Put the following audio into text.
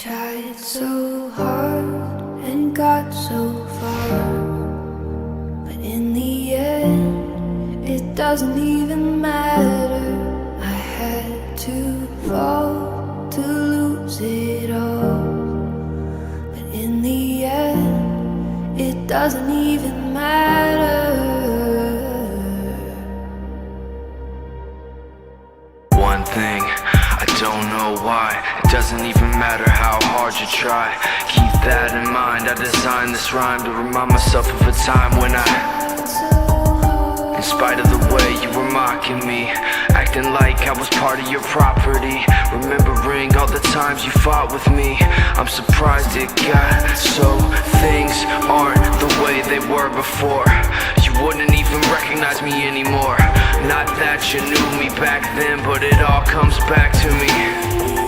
tried so hard and got so far, but in the end it doesn't even matter. I had to fall to lose it all, but in the end it doesn't even matter. One thing, I don't know why. It doesn't even matter how hard you try. Keep that in mind. I designed this rhyme to remind myself of a time when in spite of the way you were mocking me, acting like I was part of your property, remembering all the times you fought with me, I'm surprised it got so. Things aren't the way they were before. You wouldn't even recognize me anymore. Not that you knew me back then, but it all comes back to me.